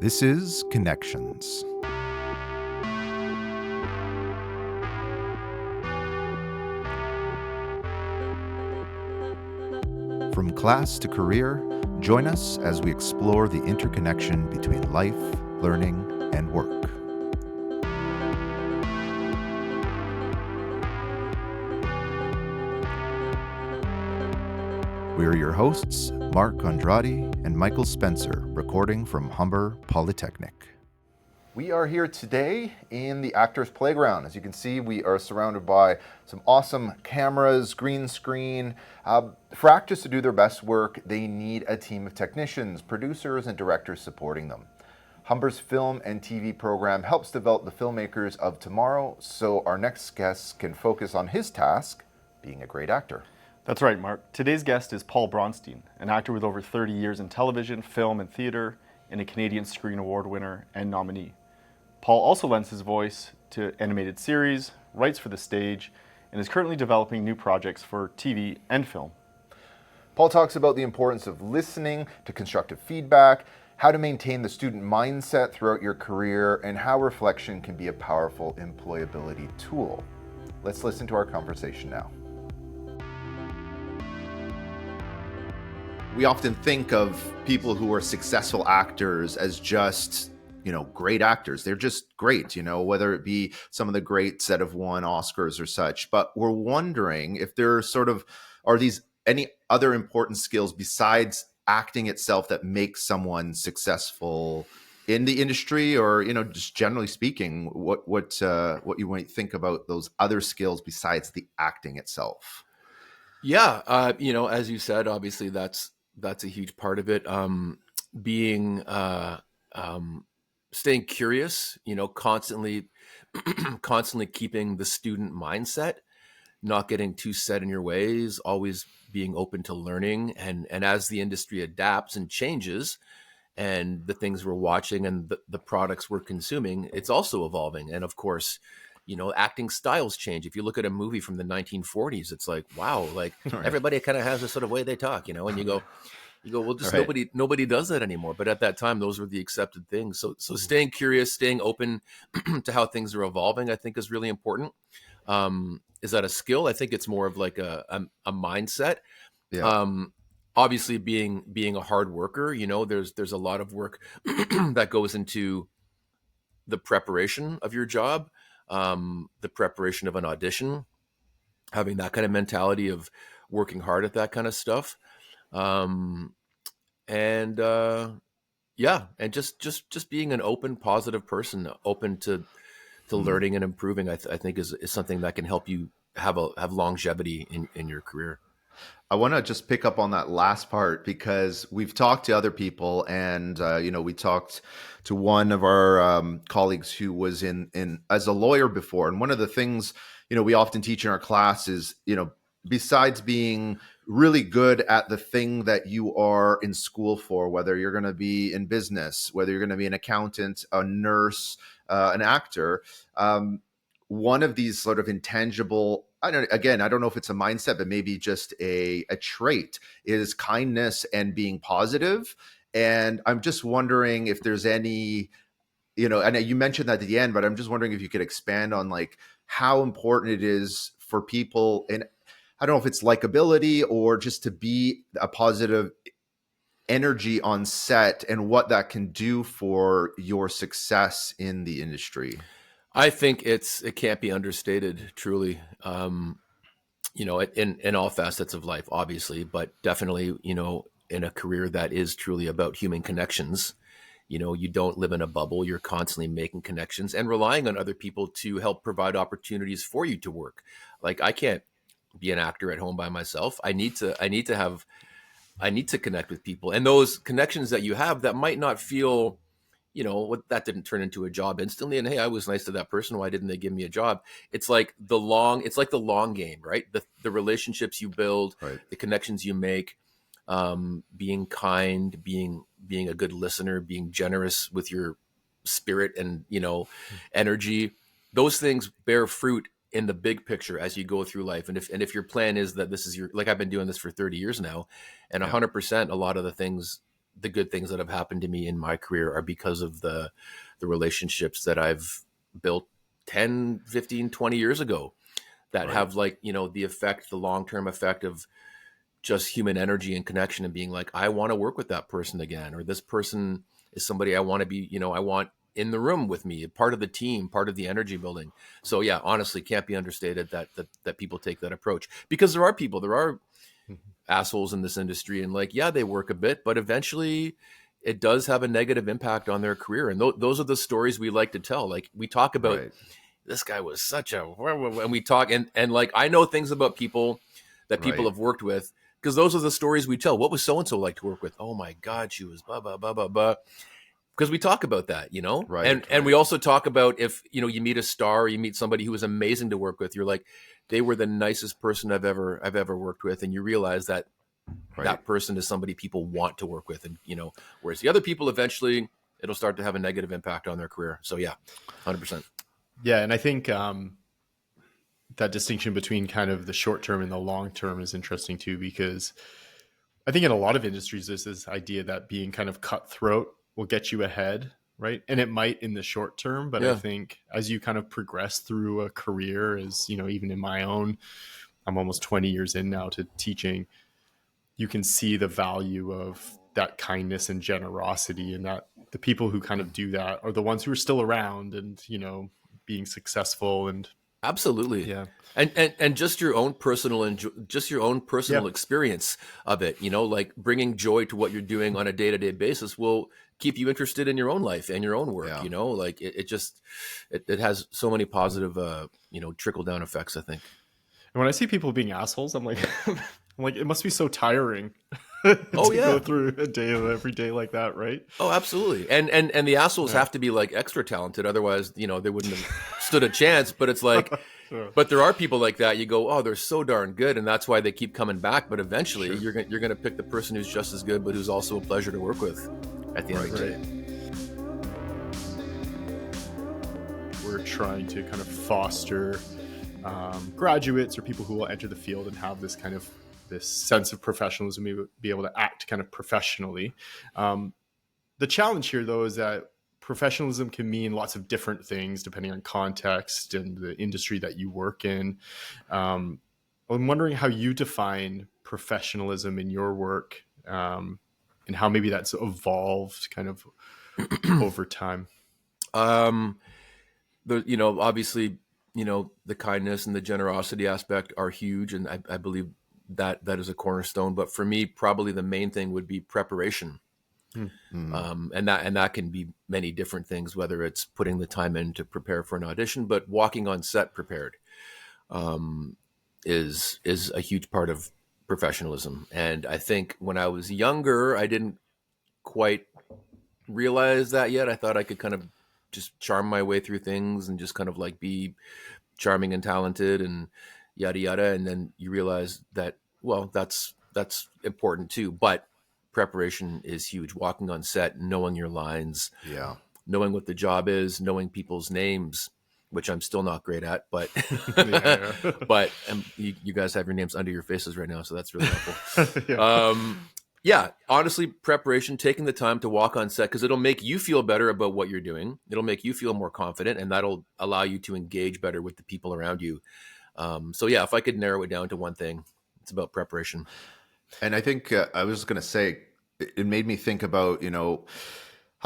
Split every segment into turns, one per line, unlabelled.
This is Connections. From class to career, join us as we explore the interconnection between life, learning, and work. We are your hosts, Mark Andrade and Michael Spencer, recording from Humber Polytechnic. We are here today in the Actors Playground. As you can see, we are surrounded by some awesome cameras, green screen. For actors to do their best work, they need a team of technicians, producers, and directors supporting them. Humber's film and TV program helps develop the filmmakers of tomorrow, so our next guest can focus on his task, being a great actor.
That's right, Mark. Today's guest is Paul Braunstein, an actor with over 30 years in television, film, and theater, and a Canadian Screen Award winner and nominee. Paul also lends his voice to animated series, writes for the stage, and is currently developing new projects for TV and film.
Paul talks about the importance of listening to constructive feedback, how to maintain the student mindset throughout your career, and how reflection can be a powerful employability tool. Let's listen to our conversation now. We often think of people who are successful actors as just, great actors. They're just great, whether it be some of the greats that have won Oscars or such. But we're wondering if there are these any other important skills besides acting itself that make someone successful in the industry, or, just generally speaking, what you might think about those other skills besides the acting itself.
Yeah. As you said, obviously that's a huge part of it. Staying curious, constantly keeping the student mindset, not getting too set in your ways, always being open to learning. And as the industry adapts and changes and the things we're watching and the products we're consuming, it's also evolving. And of course, acting styles change. If you look at a movie from the 1940s, it's like, wow, like right. Everybody kind of has a sort of way they talk, and you go, well, just right. nobody does that anymore. But at that time, those were the accepted things. So staying curious, staying open to how things are evolving, I think is really important. Is that a skill? I think it's more of like a mindset. Yeah. Obviously being a hard worker, there's a lot of work that goes into the preparation of your job. The preparation of an audition, having that kind of mentality of working hard at that kind of stuff. And just being an open, positive person, open to learning and improving, I think is something that can help you have longevity in your career.
I want to just pick up on that last part because we've talked to other people, and we talked to one of our colleagues who was in as a lawyer before, and one of the things we often teach in our class is besides being really good at the thing that you are in school for, whether you're going to be in business, whether you're going to be an accountant, a nurse, an actor, one of these sort of intangible, I don't know if it's a mindset, but maybe just a trait is kindness and being positive. And I'm just wondering if there's any, and you mentioned that at the end, but I'm just wondering if you could expand on like how important it is for people, and I don't know if it's likability or just to be a positive energy on set and what that can do for your success in the industry.
I think it can't be understated, truly. In all facets of life, obviously, but definitely, in a career that is truly about human connections. You don't live in a bubble. You're constantly making connections and relying on other people to help provide opportunities for you to work. Like I can't be an actor at home by myself. I need to connect with people, and those connections that you have that might not feel, that didn't turn into a job instantly. And hey, I was nice to that person. Why didn't they give me a job? It's like the long game, right? The relationships you build, right. The connections you make, being kind, being a good listener, being generous with your spirit and, energy. Those things bear fruit in the big picture as you go through life. And if your plan is that this is like I've been doing this for 30 years now, and 100%, a lot of the things the good things that have happened to me in my career are because of the relationships that I've built 10, 15, 20 years ago that
Right.
have like, the long-term effect of just human energy and connection and being like, I want to work with that person again, or this person is somebody I want to be, I want in the room with me, part of the team, part of the energy building. So yeah, honestly, can't be understated that people take that approach, because there are assholes in this industry, and like, yeah, they work a bit, but eventually it does have a negative impact on their career. And those are the stories we like to tell. Like, we talk about
Right.
this guy was such a, and we talk, and like, I know things about people that people
Right.
have worked with, because those are the stories we tell. What was so-and-so like to work with? Oh my God, she was blah, blah, blah, blah, blah. Because we talk about that,
Right.
and we
Right.
also talk about if, you meet a star, or you meet somebody who was amazing to work with, you're like, they were the nicest person I've ever worked with. And you realize that
Right.
that person is somebody people want to work with. And, whereas the other people, eventually it'll start to have a negative impact on their career. So yeah, 100%.
Yeah. And I think that distinction between kind of the short term and the long term is interesting too, because I think in a lot of industries, there's this idea that being kind of cutthroat will get you ahead, right? And it might in the short term, but I
Yeah.
think as you kind of progress through a career, as even in my own, I'm almost 20 years in now to teaching, you can see the value of that kindness and generosity, and that the people who kind of do that are the ones who are still around and, being successful. And
Absolutely.
yeah,
And just your own personal
yeah,
experience of it, like bringing joy to what you're doing on a day-to-day basis will keep you interested in your own life and your own work,
Yeah.
like it has so many positive, trickle down effects, I think.
and when I see people being assholes, I'm like, it must be so tiring
Oh
to go
yeah.
through a day of every day like that, right?
Oh, absolutely. And the assholes
Yeah.
have to be like extra talented. Otherwise, they wouldn't have stood a chance. But it's like,
Sure.
but there are people like that. You go, oh, they're so darn good. And that's why they keep coming back. But eventually
Sure.
you're going to pick the person who's just as good, but who's also a pleasure to work with at the end of the day.
We're trying to kind of foster graduates or people who will enter the field and have this kind of this sense of professionalism, be able to act kind of professionally. The challenge here, though, is that professionalism can mean lots of different things depending on context and the industry that you work in. I'm wondering how you define professionalism in your work, and how maybe that's evolved kind of over time.
Obviously, the kindness and the generosity aspect are huge. And I believe that is a cornerstone. But for me, probably the main thing would be preparation. And that can be many different things, whether it's putting the time in to prepare for an audition, but walking on set prepared is a huge part of professionalism. And I think when I was younger, I didn't quite realize that yet. I thought I could kind of just charm my way through things and just kind of like be charming and talented and yada yada. And then you realize that, well, that's important too. But preparation is huge. Walking on set, knowing your lines,
Yeah.
knowing what the job is, knowing people's names, which I'm still not great at, but
Yeah.
but you guys have your names under your faces right now, so that's really helpful.
Yeah.
Yeah, honestly, preparation, taking the time to walk on set, because it'll make you feel better about what you're doing. It'll make you feel more confident, and that'll allow you to engage better with the people around you. So yeah, if I could narrow it down to one thing, it's about preparation.
And I think I was going to say, it made me think about,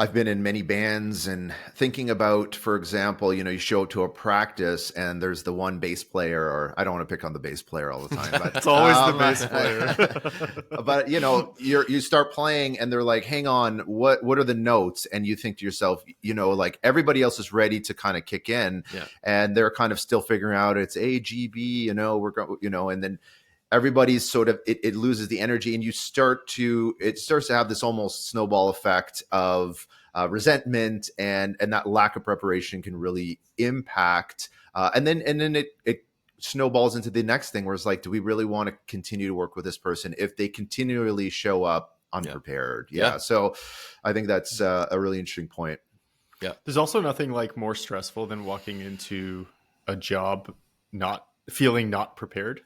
I've been in many bands and thinking about, for example, you show up to a practice and there's the one bass player, or I don't want to pick on the bass player all the time, but
It's always the bass player.
but you start playing and they're like, hang on, what are the notes? And you think to yourself, like everybody else is ready to kind of kick in,
Yeah.
and they're kind of still figuring out it's A, G, B, we're going, and then everybody's sort of, it loses the energy, and it starts to have this almost snowball effect of resentment, and that lack of preparation can really impact. And then it snowballs into the next thing, where it's like, do we really want to continue to work with this person if they continually show up unprepared? Yeah. So I think that's a really interesting point.
Yeah.
There's also nothing like more stressful than walking into a job not feeling not prepared.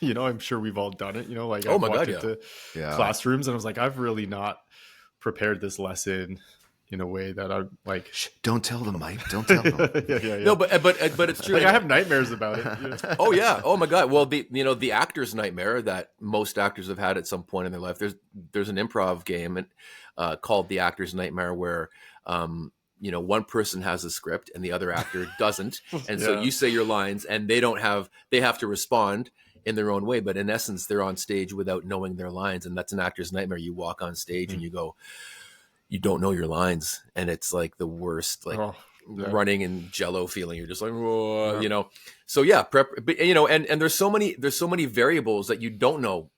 I'm sure we've all done it. Like
Oh
I've
my
walked
God,
into
Yeah.
classrooms and I was like, I've really not prepared this lesson in a way that I'm like,
Shh, don't tell them, Mike. Don't tell them.
yeah.
No, but it's true.
Like I have nightmares about it.
Oh yeah. Oh my God. Well, the actor's nightmare that most actors have had at some point in their life. There's an improv game called The Actor's Nightmare where one person has a script and the other actor doesn't, and so you say your lines and they have to respond in their own way. But in essence, they're on stage without knowing their lines, and that's an actor's nightmare. You walk on stage and you go, you don't know your lines, and it's like the worst, like running in jello feeling. You're just like, whoa, So yeah, prep, but, and there's so many variables that you don't know.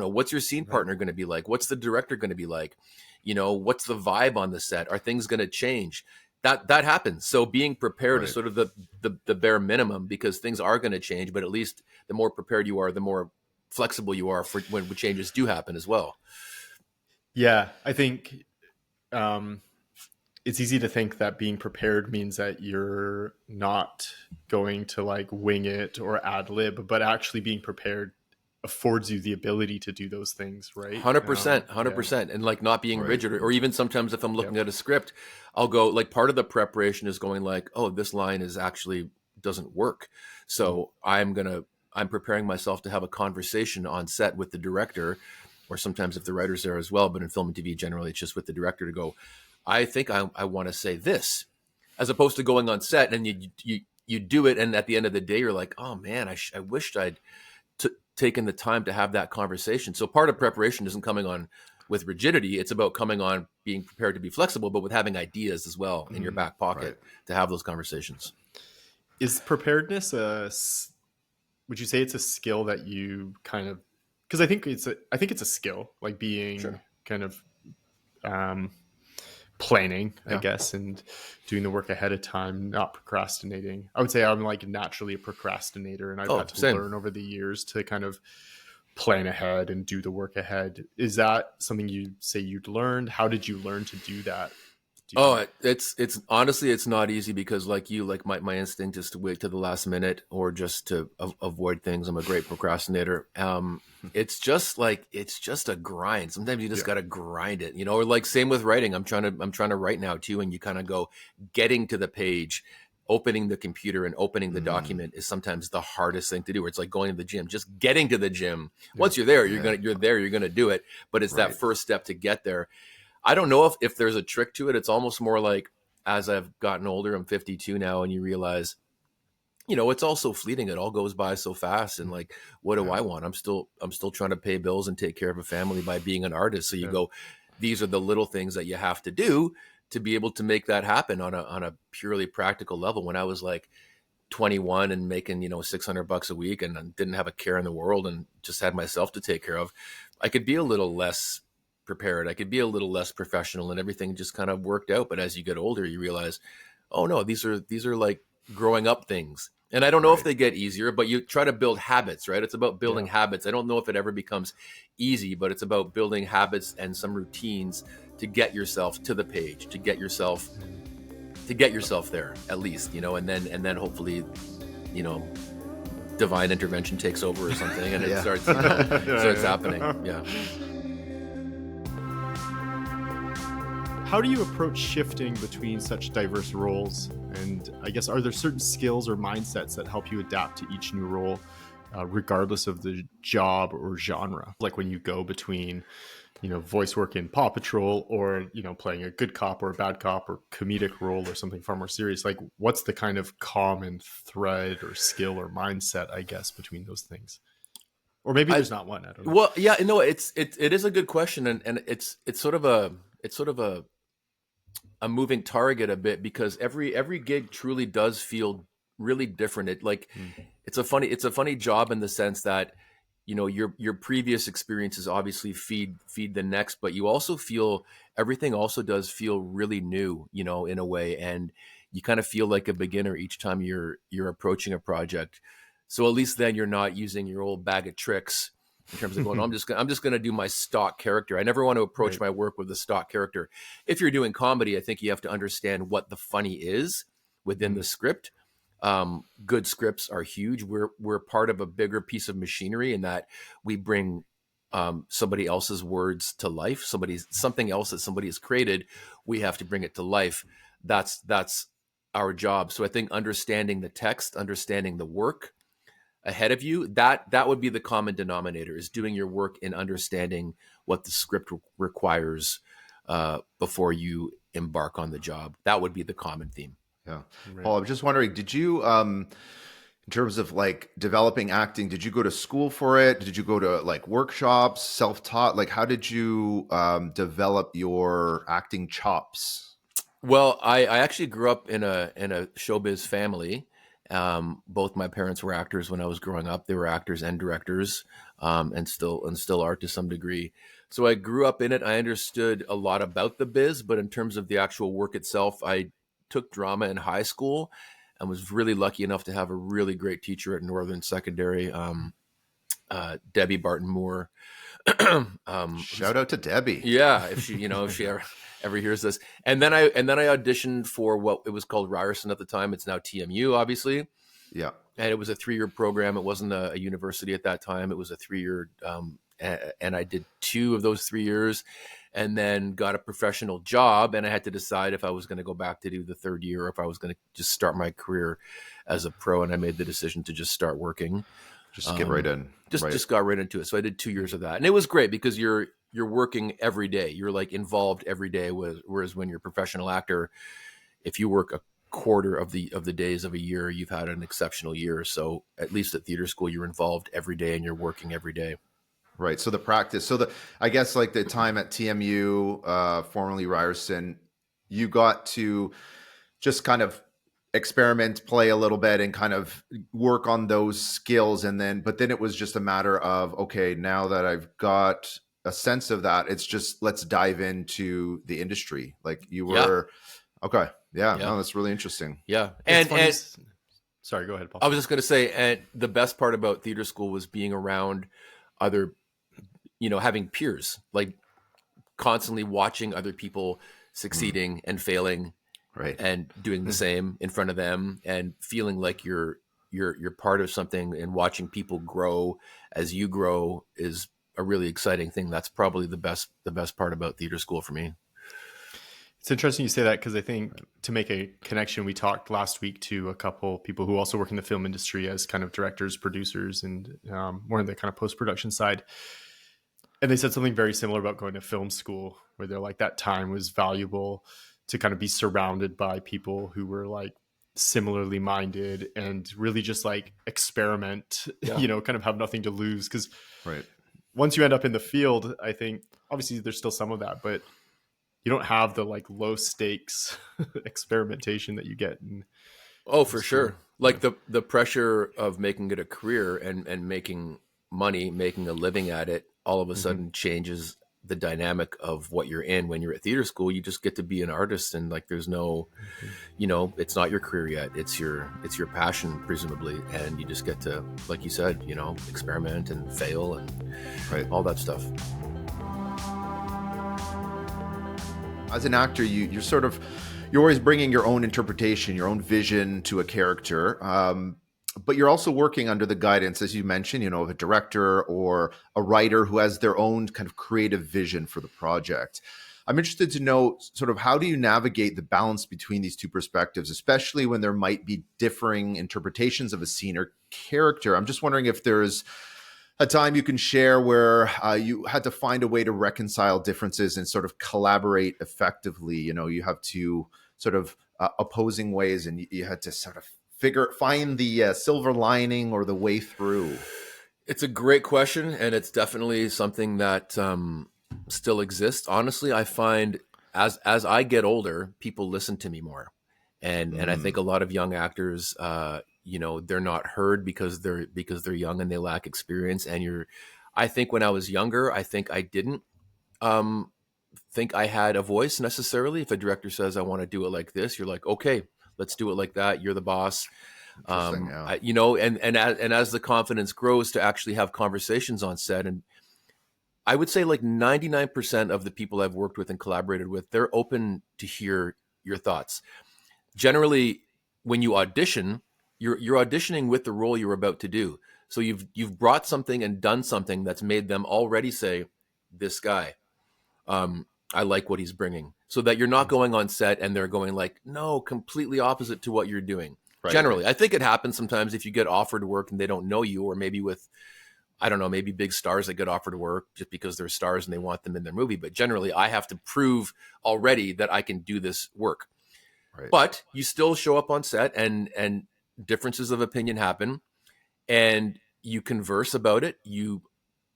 What's your scene partner going to be like? What's the director going to be like? What's the vibe on the set? Are things going to change? That happens. So being prepared is sort of the bare minimum, because things are going to change. But at least the more prepared you are, the more flexible you are for when changes do happen as well.
Yeah, I think it's easy to think that being prepared means that you're not going to like wing it or ad lib, but actually being prepared affords you the ability to do those things, right?
100%. And like not being rigid, or even sometimes if I'm looking at a script, I'll go like, part of the preparation is going like, oh, this line is actually doesn't work. So I'm preparing myself to have a conversation on set with the director, or sometimes if the writer's there as well, but in film and TV, generally it's just with the director, to go, I think I want to say this, as opposed to going on set and you do it. And at the end of the day, you're like, oh man, I wished I'd taken the time to have that conversation. So part of preparation isn't coming on with rigidity. It's about coming on being prepared to be flexible, but with having ideas as well in your back pocket to have those conversations.
Is preparedness would you say it's a skill that you kind of, because I think it's a skill, like being kind of planning, I guess, and doing the work ahead of time, not procrastinating. I would say I'm like naturally a procrastinator, and I've had to learn over the years to kind of plan ahead and do the work ahead. Is that something you say you'd learned? How did you learn to do that?
It's honestly, it's not easy, because like my instinct is to wait to the last minute or just to avoid things. I'm a great procrastinator. It's just a grind. Sometimes you just got to grind it, or like same with writing. I'm trying to write now too. And you kind of go, getting to the page, opening the computer and opening the document is sometimes the hardest thing to do. Where it's like going to the gym, just getting to the gym. Once you're there, you're going to do it. But it's that first step to get there. I don't know if there's a trick to it. It's almost more like, as I've gotten older, I'm 52 now, and you realize, it's also fleeting. It all goes by so fast. And like, what do I want? I'm still trying to pay bills and take care of a family by being an artist. So you go, these are the little things that you have to do to be able to make that happen on a purely practical level. When I was like 21 and making, $600 a week and didn't have a care in the world and just had myself to take care of, I could be a little less prepared. I could be a little less professional, and everything just kind of worked out. But as you get older, you realize, oh no, these are like growing up things. And I don't know if they get easier, but you try to build habits, right? It's about building habits. I don't know if it ever becomes easy, but it's about building habits and some routines to get yourself to the page, to get yourself there at least, and then hopefully, divine intervention takes over or something, and it starts happening. Yeah.
How do you approach shifting between such diverse roles? And I guess, are there certain skills or mindsets that help you adapt to each new role, regardless of the job or genre? Like when you go between, voice work in Paw Patrol or, playing a good cop or a bad cop or comedic role or something far more serious, like what's the kind of common thread or skill or mindset, I guess, between those things? Or maybe there's not one. I don't know.
Well, yeah, it is a good question. And it's sort of a moving target a bit, because every gig truly does feel really different. It's a funny job in the sense that, your previous experiences obviously feed the next, but you also feel everything also does feel really new, in a way. And you kind of feel like a beginner each time you're approaching a project. So at least then you're not using your old bag of tricks in terms of going, I'm just going to do my stock character. I never want to approach my work with a stock character. If you're doing comedy, I think you have to understand what the funny is within the script. Good scripts are huge. We're part of a bigger piece of machinery in that we bring somebody else's words to life, something else that somebody has created. We have to bring it to life. That's our job. So I think understanding the text, understanding the work ahead of you, that would be the common denominator, is doing your work and understanding what the script requires before you embark on the job. That would be the common theme.
Yeah.
Right.
Paul, I'm just wondering, did you, in terms of like developing acting, did you go to school for it? Did you go to like workshops, self-taught? Like, how did you develop your acting chops?
Well, I actually grew up in a showbiz family. Both my parents were actors when I was growing up. They were actors and directors, and still are to some degree. So I grew up in it. I understood a lot about the biz, but in terms of the actual work itself, I took drama in high school and was really lucky enough to have a really great teacher at Northern Secondary, Debbie Barton Moore.
Shout out to Debbie.
Yeah, if she ever hears this. And then I auditioned for what it was called Ryerson at the time. It's now TMU, obviously.
Yeah.
And it was a 3-year program. It wasn't a university at that time. It was a 3-year, and I did 2 of those 3 years, and then got a professional job. And I had to decide if I was going to go back to do the 3rd year, or if I was going to just start my career as a pro. And I made the decision to just start working.
Just get right in.
Just got right into it. So I did 2 years of that, and it was great because you're working every day. You're like involved every day. Whereas when you're a professional actor, if you work a quarter of the days of a year, you've had an exceptional year. So at least at theater school, you're involved every day and you're working every day.
Right. So the practice. So I guess like the time at TMU, formerly Ryerson, you got to just kind of experiment, play a little bit, and kind of work on those skills. But then it was just a matter of, okay, now that I've got a sense of that, it's just, let's dive into the industry. Like you were, okay. Yeah. No, that's really interesting.
Yeah.
And
sorry,
go ahead, Paul.
I was just going to say, and the best part about theater school was being around other, having peers, like constantly watching other people succeeding and failing,
right,
and doing the same in front of them, and feeling like you're part of something, and watching people grow as you grow is a really exciting thing. That's probably the best part about theater school for me.
It's interesting you say that, because I think to make a connection, we talked last week to a couple people who also work in the film industry as kind of directors, producers, and more on the kind of post-production side. And they said something very similar about going to film school, where they're like, that time was valuable to kind of be surrounded by people who were like similarly minded and really just like experiment, kind of have nothing to lose. Because once you end up in the field, I think obviously there's still some of that, but you don't have the like low stakes experimentation that you get in.
Oh, for sure. Like the pressure of making it a career and making money, making a living at it, all of a sudden changes the dynamic of what you're in. When you're at theater school, you just get to be an artist, and like there's no, it's not your career yet. It's your passion, presumably, and you just get to, like you said, experiment and fail and all that stuff.
As an actor, you're always bringing your own interpretation, your own vision to a character. But you're also working under the guidance, as you mentioned, of a director or a writer who has their own kind of creative vision for the project. I'm interested to know sort of, how do you navigate the balance between these two perspectives, especially when there might be differing interpretations of a scene or character? I'm just wondering if there's a time you can share where you had to find a way to reconcile differences and sort of collaborate effectively. You have two sort of opposing ways, and you had to sort of find the silver lining or the way through.
It's a great question, and it's definitely something that still exists. Honestly, I find as I get older, people listen to me more, and I think a lot of young actors, they're not heard because they're young and they lack experience. And I think when I was younger, I think I didn't think I had a voice necessarily. If a director says, I want to do it like this, you're like, okay, let's do it like that. You're the boss. And as the confidence grows to actually have conversations on set, and I would say like 99% of the people I've worked with and collaborated with, they're open to hear your thoughts. Generally, when you audition, you're auditioning with the role you're about to do. So you've brought something and done something that's made them already say, this guy, I like what he's bringing. So that you're not going on set and they're going like, no, completely opposite to what you're doing.
Right,
Generally,
right.
I think it happens sometimes if you get offered work and they don't know you, or maybe with, I don't know, maybe big stars that get offered work just because they're stars and they want them in their movie. But generally, I have to prove already that I can do this work.
Right.
But you still show up on set, and differences of opinion happen, and you converse about it.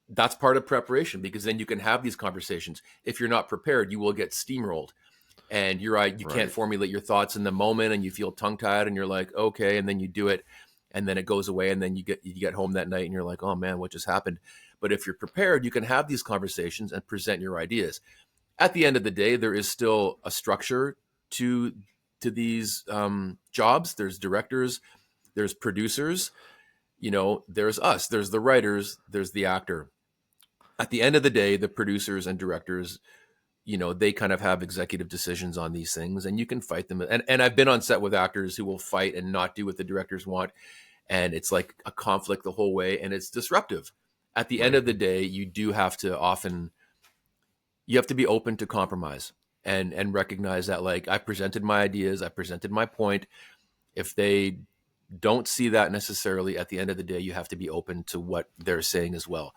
That's part of preparation, because then you can have these conversations. If you're not prepared, you will get steamrolled, and you
Right.
can't formulate your thoughts in the moment, and you feel tongue tied, and you're like, okay, and then you do it, and then it goes away, and then you get home that night, and you're like, oh man, what just happened? But if you're prepared, you can have these conversations and present your ideas. At the end of the day, there is still a structure to these jobs. There's directors, there's producers, there's us, there's the writers, there's the actor. At the end of the day, the producers and directors, they kind of have executive decisions on these things, and you can fight them. And I've been on set with actors who will fight and not do what the directors want. And it's like a conflict the whole way, and it's disruptive. At the end of the day, you have to be open to compromise and recognize that, like, I presented my ideas, I presented my point. If they don't see that necessarily, at the end of the day, you have to be open to what they're saying as well.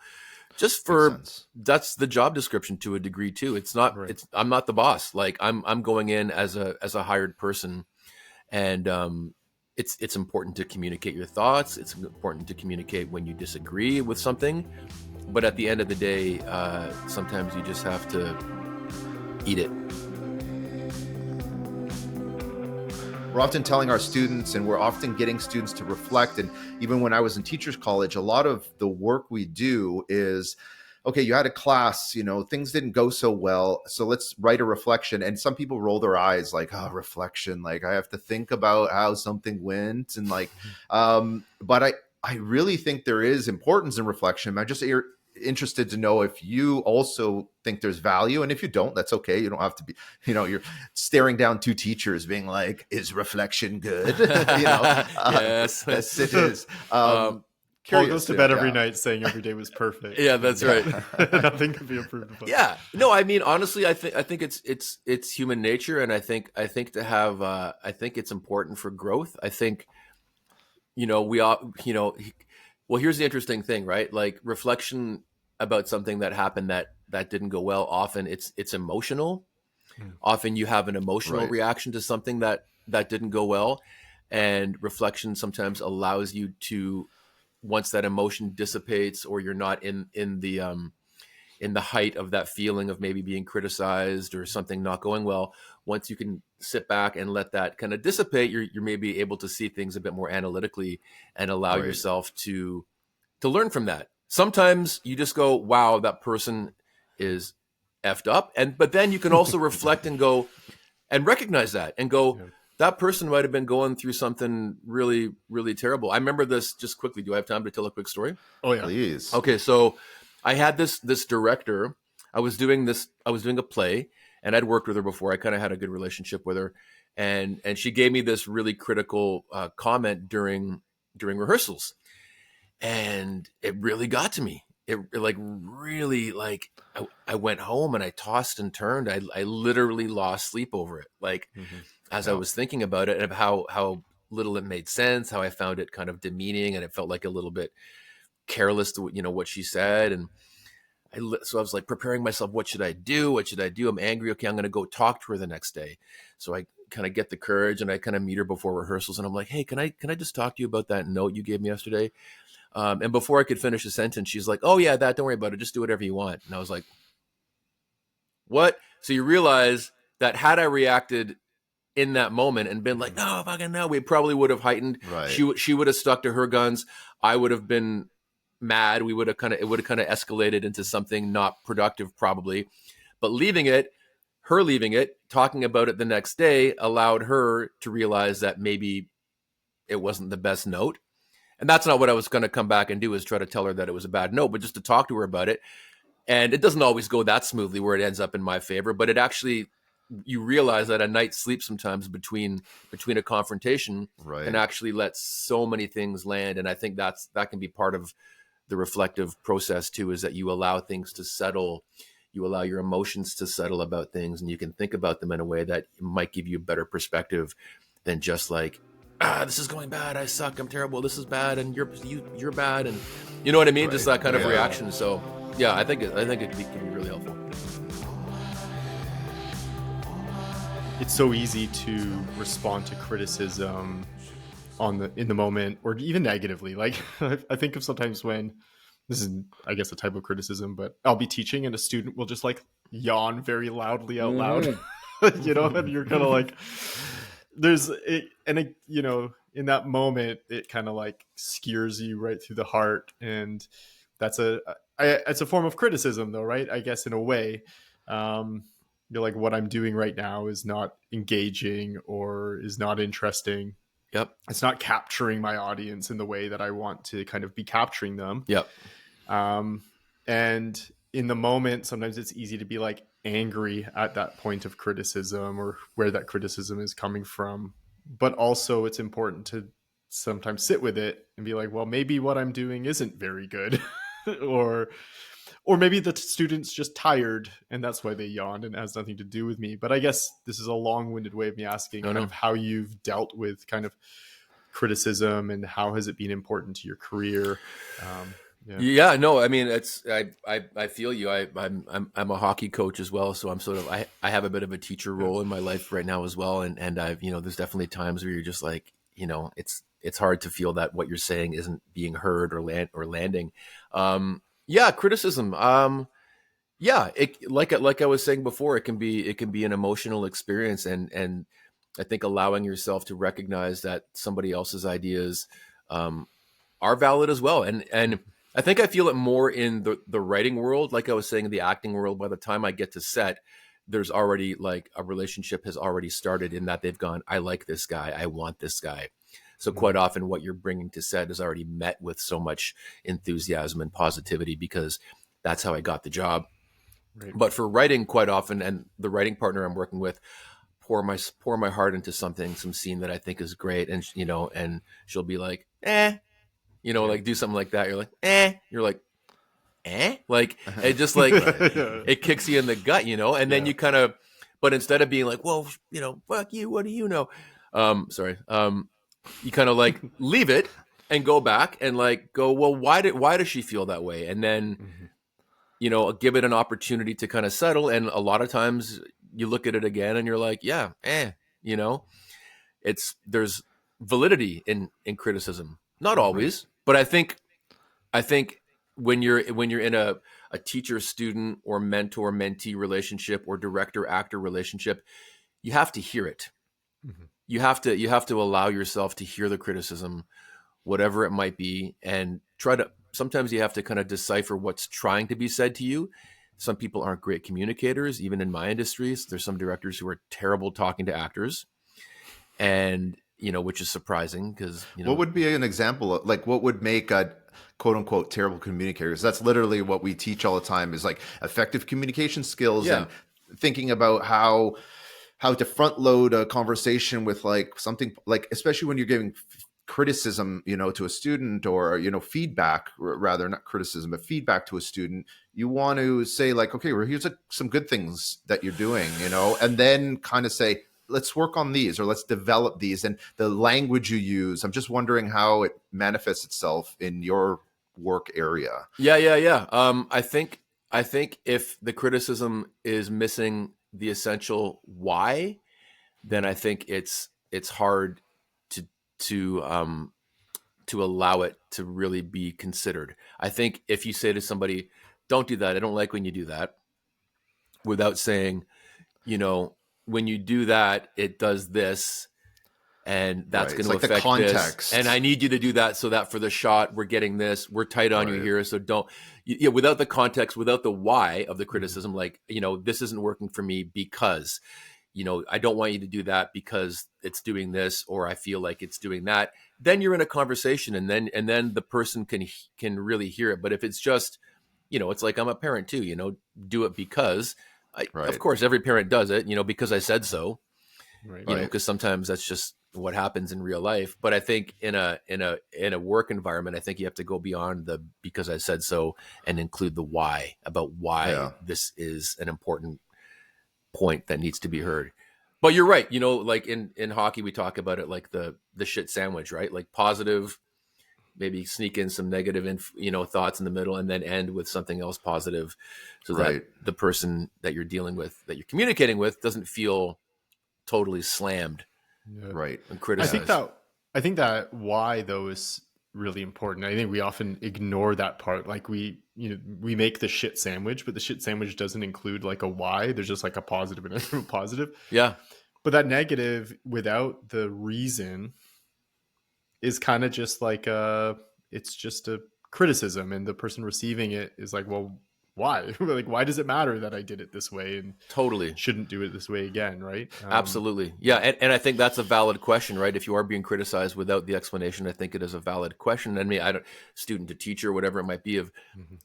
That's the job description to a degree too. It's not, I'm not the boss. Like I'm going in as a hired person, and it's important to communicate your thoughts. It's important to communicate when you disagree with something, but at the end of the day, sometimes you just have to eat it.
We're often telling our students, and we're often getting students to reflect. And even when I was in teachers college, a lot of the work we do is, okay, you had a class, things didn't go so well, so let's write a reflection. And some people roll their eyes like, oh, reflection, like I have to think about how something went. And like, but I really think there is importance in reflection. I'm just interested to know if you also think there's value, and if you don't, that's okay. You don't have to be, you're staring down two teachers being like, is reflection good?
Yes.
Yes, it is.
Paul goes to bed every night saying every day was perfect.
Yeah, that's right.
Nothing could be improved upon.
Yeah, no, I mean, honestly, I think it's human nature, and I think to have, I think it's important for growth. I think, we all, well, here's the interesting thing, right? Like reflection about something that happened that didn't go well. Often it's emotional. Often you have an emotional reaction to something that didn't go well, and reflection sometimes allows you to, once that emotion dissipates, or you're not in the height of that feeling of maybe being criticized or something not going well, once you can sit back and let that kind of dissipate, you're maybe able to see things a bit more analytically and allow yourself to learn from that. Sometimes you just go, wow, that person is effed up. But then you can also reflect and go and recognize that and go, that person might have been going through something really, really terrible. I remember this, just quickly. Do I have time to tell a quick story?
Oh yeah,
please.
Okay, so I had this director. I was doing a play, and I'd worked with her before. I kind of had a good relationship with her, and she gave me this really critical comment during rehearsals, and it really got to me. It like really, like I went home and I tossed and turned. I literally lost sleep over it. Like as I was thinking about it, and how little it made sense, how I found it kind of demeaning, and it felt like a little bit careless to what she said. And so I was like preparing myself. What should I do? I'm angry. Okay, I'm going to go talk to her the next day. So I kind of get the courage, and I kind of meet her before rehearsals, and I'm like, hey, can I just talk to you about that note you gave me yesterday? And before I could finish a sentence, she's like, oh yeah, don't worry about it. Just do whatever you want. And I was like, what? So you realize that had I reacted in that moment and been like, no, fucking no, we probably would have heightened.
Right.
She would have stuck to her guns. I would have been mad. It would have kind of escalated into something not productive probably. But her leaving it, talking about it the next day allowed her to realize that maybe it wasn't the best note. And that's not what I was going to come back and do, is try to tell her that it was a bad note, but just to talk to her about it. And it doesn't always go that smoothly where it ends up in my favor, but it actually you realize that a night's sleep sometimes between a confrontation
Right.
can actually let so many things land. And I think that can be part of the reflective process too, is that you allow things to settle, you allow your emotions to settle about things, and you can think about them in a way that might give you a better perspective than just like, this is going bad, I suck, I'm terrible, this is bad, and you're bad, and you know what I mean?
Right.
Just that kind of
Yeah.
reaction. So yeah, I think it can be really helpful.
It's so easy to respond to criticism in the moment, or even negatively. Like I think of sometimes when, this is, I guess, a type of criticism, but I'll be teaching and a student will just like yawn very loudly out loud, you know, and you're kind of like, you know, in that moment, it kind of like skews you right through the heart. And that's it's a form of criticism though, right? I guess in a way, you're like, what I'm doing right now is not engaging or is not interesting.
Yep.
It's not capturing my audience in the way that I want to kind of be capturing them.
Yep.
And in the moment, sometimes it's easy to be like angry at that point of criticism or where that criticism is coming from. But also it's important to sometimes sit with it and be like, well, maybe what I'm doing isn't very good. or maybe the student's just tired and that's why they yawned and it has nothing to do with me. But I guess this is a long-winded way of me asking kind of how you've dealt with kind of criticism and how has it been important to your career.
Yeah, no, I mean, I feel you. I'm a hockey coach as well, so I'm sort of I have a bit of a teacher role in my life right now as well, and I've, you know, there's definitely times where you're just like, you know, it's hard to feel that what you're saying isn't being heard or landing. Yeah, criticism. Yeah, it like I was saying before, it can be an emotional experience, and I think allowing yourself to recognize that somebody else's ideas are valid as well, and I think I feel it more in the writing world. Like I was saying, in the acting world, by the time I get to set, there's already like a relationship has already started in that they've gone, I like this guy, I want this guy. So quite often what you're bringing to set is already met with so much enthusiasm and positivity because that's how I got the job. Right. But for writing, quite often, and the writing partner I'm working with, pour my heart into some scene that I think is great, and you know, and she'll be like, you know, like do something like that. You're like, you're like, like it just like it kicks you in the gut, you know, and then you kind of, but instead of being like, well, you know, fuck you, what do you know? You kind of like leave it and go back and like go, well, why does she feel that way? And then, you know, give it an opportunity to kind of settle. And a lot of times you look at it again and you're like, yeah, you know, there's validity in criticism. Not always, but I think when you're in a teacher student or mentor mentee relationship or director actor relationship, you have to hear it. You have to allow yourself to hear the criticism, whatever it might be, and sometimes you have to kind of decipher what's trying to be said to you. Some people aren't great communicators, even in my industries. There's some directors who are terrible talking to actors, and you know, which is surprising because, you know,
what would be an example of, like, what would make a quote unquote terrible communicators? That's literally what we teach all the time, is like effective communication skills and thinking about how to front load a conversation with like something like, especially when you're giving criticism, you know, to a student, or, you know, feedback, rather, not criticism, but feedback to a student. You want to say like, okay, well, here's some good things that you're doing, you know, and then kind of say, let's work on these, or let's develop these, and the language you use. I'm just wondering how it manifests itself in your work area.
Yeah. I think if the criticism is missing the essential why, then I think it's hard to allow it to really be considered. I think if you say to somebody, don't do that, I don't like when you do that, without saying, you know, when you do that, it does this, and that's going to
like
affect
context.
this. And I need you to do that so that for the shot, we're getting this, we're tight on you here. So don't, without the context, without the why of the criticism, like, you know, this isn't working for me because, you know, I don't want you to do that because it's doing this, or I feel like it's doing that. Then you're in a conversation, and then the person can really hear it. But if it's just, you know, it's like, I'm a parent too, you know, do it because, Of
Right.
course, every parent does it, because I said so,
Right.
Right.
because sometimes that's just what happens in real life. But I think in a work environment, I think you have to go beyond the because I said so and include the why, about why
Yeah.
this is an important point that needs to be heard. But you're right, like in hockey, we talk about it like the shit sandwich, right? Like positive, maybe sneak in some negative, thoughts in the middle, and then end with something else positive, so that
Right.
the person that you're dealing with, that you're communicating with, doesn't feel totally slammed
Yeah.
Right.
and
I
criticized.
think that why though is really important. I think we often ignore that part. Like we make the shit sandwich, but the shit sandwich doesn't include like a why. There's just like a positive and a positive.
Yeah,
But that negative without the reason is kind of just like it's just a criticism, and the person receiving it is like, well, why? Like, why does it matter that I did it this way and
totally.
shouldn't do it this way again, right?
Absolutely. Yeah. And I think that's a valid question, right? If you are being criticized without the explanation, I think it is a valid question. I mean, student to teacher, whatever it might be, of,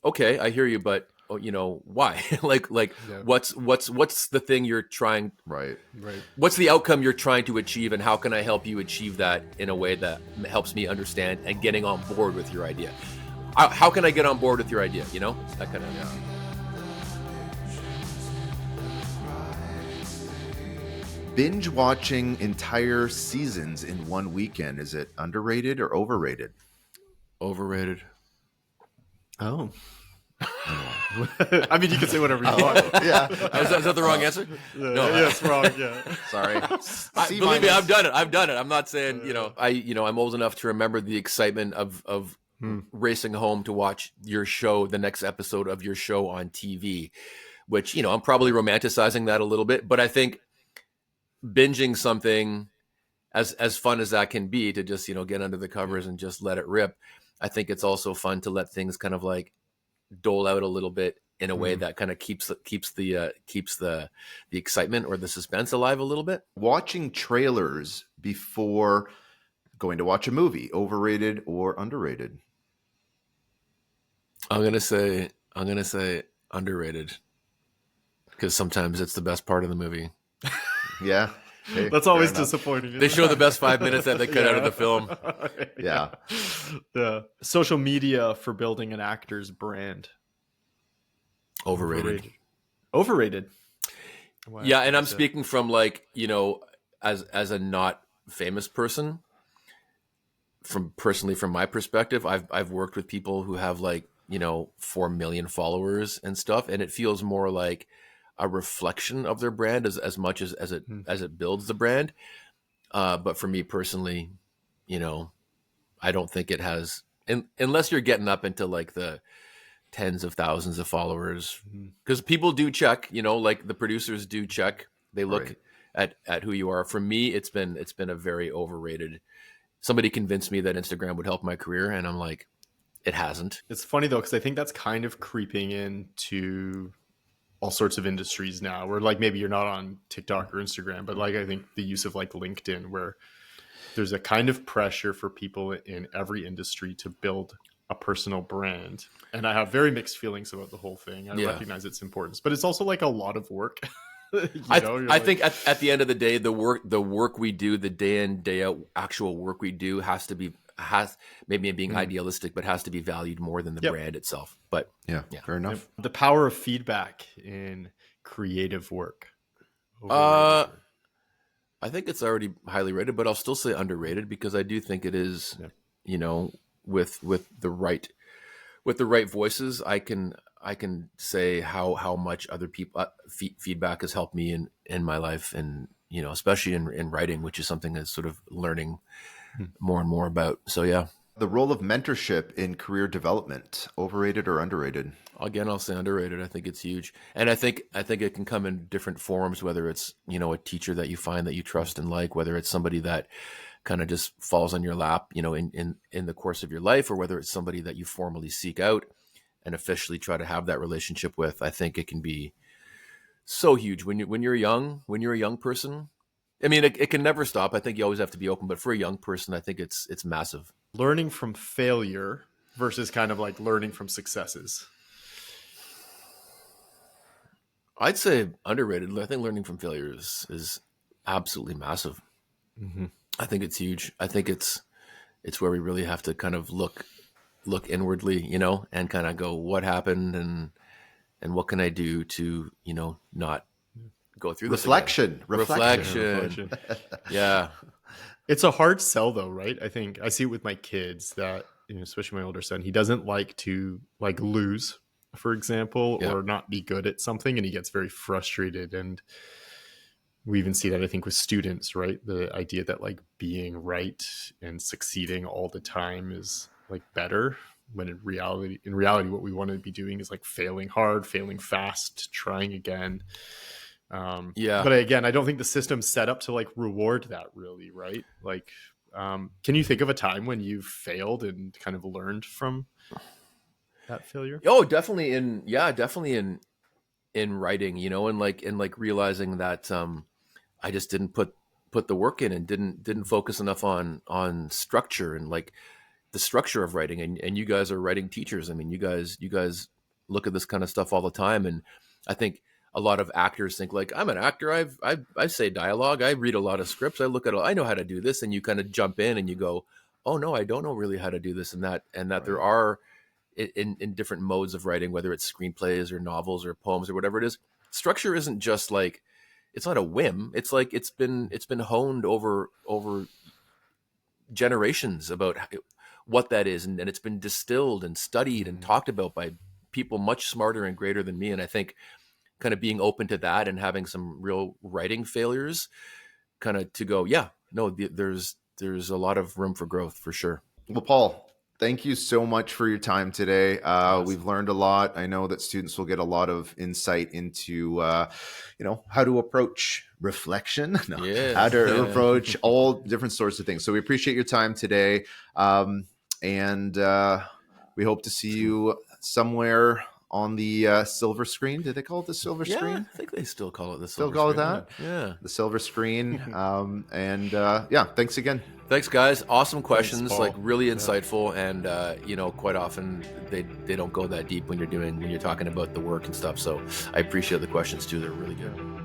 okay, I hear you, but why? like,
Yeah.
what's the thing you're trying,
Right.
Right.
what's the outcome you're trying to achieve, and how can I help you achieve that in a way that helps me understand and getting on board with your idea? How can I get on board with your idea? That kind of,
Yeah. Binge watching entire seasons in one weekend, is it underrated or overrated?
overrated.
Oh. I mean, you can say whatever you want.
Yeah.
Is that the wrong answer? No.
Yeah, it's wrong. Yeah.
Sorry.
Believe me, I've done it. I'm not saying, I'm old enough to remember the excitement of racing home to watch your show, the next episode of your show on TV, which, I'm probably romanticizing that a little bit, but I think binging something as fun as that can be, to just, get under the covers and just let it rip. I think it's also fun to let things kind of like dole out a little bit in a way that kind of keeps the excitement or the suspense alive a little bit.
Watching trailers before going to watch a movie, overrated or underrated?
I'm gonna say underrated, because sometimes it's the best part of the movie.
Yeah. Hey,
That's
fair
always
enough.
disappointing.
They show the best 5 minutes that they cut out of the film.
Yeah.
Yeah. Social media for building an actor's brand.
Overrated.
Overrated. Wow.
Yeah, and I'm speaking from like, as a not famous person, from my perspective, I've worked with people who have like, 4 million followers and stuff, and it feels more like a reflection of their brand as much as it builds the brand. But for me personally, I don't think it has, unless you're getting up into like the tens of thousands of followers, because people do check, like the producers do check. They look at who you are. For me, it's been a very overrated. Somebody convinced me that Instagram would help my career, and I'm like, it hasn't.
It's funny though, because I think that's kind of creeping into all sorts of industries now, where like maybe you're not on TikTok or Instagram, but like I think the use of like LinkedIn, where there's a kind of pressure for people in every industry to build a personal brand. And I have very mixed feelings about the whole thing. I recognize its importance, but it's also like a lot of work.
I think at the end of the day, the work we do, the day in, day out actual work we do, has maybe being idealistic, but has to be valued more than the brand itself. But
Yeah, fair enough.
the power of feedback in creative work.
I think it's already highly rated, but I'll still say underrated, because I do think it is, with the right voices, I can say how much other people feedback has helped me in my life, and especially in writing, which is something that's sort of learning more and more about. So yeah.
The role of mentorship in career development, overrated or underrated?
Again, I'll say underrated. I think it's huge. And I think it can come in different forms, whether it's, a teacher that you find that you trust and like, whether it's somebody that kind of just falls on your lap, in the course of your life, or whether it's somebody that you formally seek out and officially try to have that relationship with. I think it can be so huge when you're a young person. I mean, it can never stop. I think you always have to be open, but for a young person, I think it's massive.
Learning from failure versus kind of like learning from successes.
I'd say underrated. I think learning from failure is absolutely massive.
Mm-hmm.
I think it's huge. I think it's where we really have to kind of look inwardly, and kind of go, what happened, and what can I do to, not go through this again? Reflection. Yeah.
It's a hard sell though, right? I think I see it with my kids that, especially my older son, he doesn't like to lose, for example, or not be good at something, and he gets very frustrated. And we even see that, I think, with students, right? The idea that being right and succeeding all the time is better, when in reality what we want to be doing is failing hard, failing fast, trying again. But again, I don't think the system's set up to reward that, really, right? Can you think of a time when you've failed and kind of learned from that failure?
Oh, definitely in writing, and realizing that I just didn't put the work in, and didn't focus enough on structure and the structure of writing. And you guys are writing teachers. I mean, you guys look at this kind of stuff all the time, and I think a lot of actors think I'm an actor. I say dialogue. I read a lot of scripts. I know how to do this, and you kind of jump in and you go, oh no, I don't know really how to do this and that,
Right.
There are in different modes of writing, whether it's screenplays or novels or poems or whatever it is. Structure isn't just it's not a whim. It's it's been honed over generations about what that is, and it's been distilled and studied and talked about by people much smarter and greater than me. And I think kind of being open to that and having some real writing failures, kind of to go, there's a lot of room for growth for sure.
Well, Paul, thank you so much for your time today. We've learned a lot. I know that students will get a lot of insight into, how to approach reflection, how to approach all different sorts of things. So we appreciate your time today. And we hope to see you somewhere on the silver screen. Did they call it the silver screen?
I think they still call it the
Still
silver
call it
screen.
that?
Yeah.
The silver screen. Thanks again.
Thanks, guys. Awesome questions,
Paul.
really insightful, and quite often they don't go that deep when you're talking about the work and stuff. So I appreciate the questions too. They're really good.